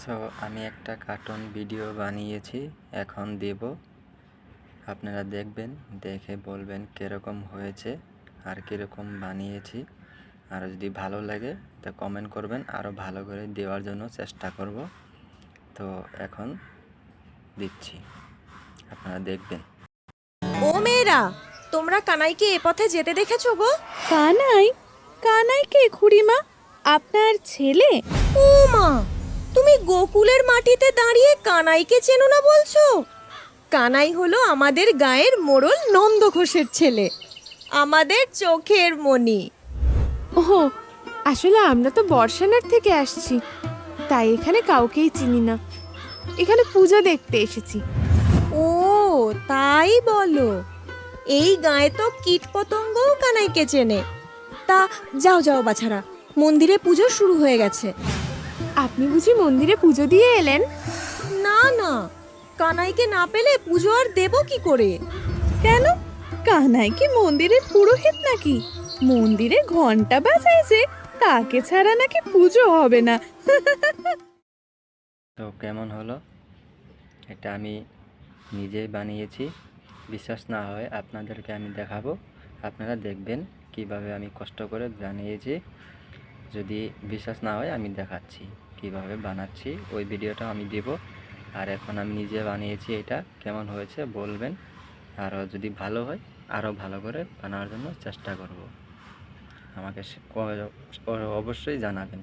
So আমি একটা cartoon video বানিয়েছি, এখন দেব। আপনারা দেখবেন, দেখে বলবেন কীরকম হয়েছে আর কীরকম বানিয়েছি। আর যদি ভালো লাগে তো কমেন্ট করবেন, আরও ভালো করে দেওয়ার জন্য চেষ্টা করব। তো এখন দিচ্ছি, আপনারা দেখবেন। ও মেয়েরা, তোমরা কানাইকে এ পথে যেতে দেখেছো গো? কানাই? কানাই কে খুড়িমা? আপনার ছেলে? ও মা, তুমি গোকুলের মাটিতে দাঁড়িয়ে কানাইকে চেনো না বলছো? কানাই হলো আমাদের গায়ের মোড়ল নন্দ ঘোষের ছেলে, আমাদের চোখের মণি। ওহো, আসলে আমরা তো বর্ষানার থেকে আসছি, তাই এখানে কাউকেই চিনি না। এখানে পূজা দেখতে এসেছি। ও তাই বলো, এই গায়ে তো কীট পতঙ্গও কানাইকে চেনে। তা যাও যাও বাছারা, মন্দিরে পুজো শুরু হয়ে গেছে। আপনি বুঝি মন্দিরে পুজো দিয়ে এলেন? না না, কানাইকে না পেলে পুজো আর দেব কি করে? কেন? কানাই কি মন্দিরের পুরোহিত নাকি? মন্দিরে ঘন্টা বাজাইছে, তাকে ছাড়া নাকি পুজো হবে না। তো কেমন হলো? এটা আমি নিজেই বানিয়েছি। বিশ্বাস না হয় আপনাদেরকে আমি দেখাবো, আপনারা দেখবেন কিভাবে আমি কষ্ট করে বানিয়েছি। যদি বিশ্বাস না হয় আমি দেখাচ্ছি কিভাবে বানাচ্ছি, ওই ভিডিওটা আমি দেব। আর এখন আমি নিজে বানিয়েছি, এটা কেমন হয়েছে বলবেন। আর যদি ভালো হয় আরও ভালো করে বানানোর জন্য চেষ্টা করব। আমাকে অবশ্যই জানাবেন।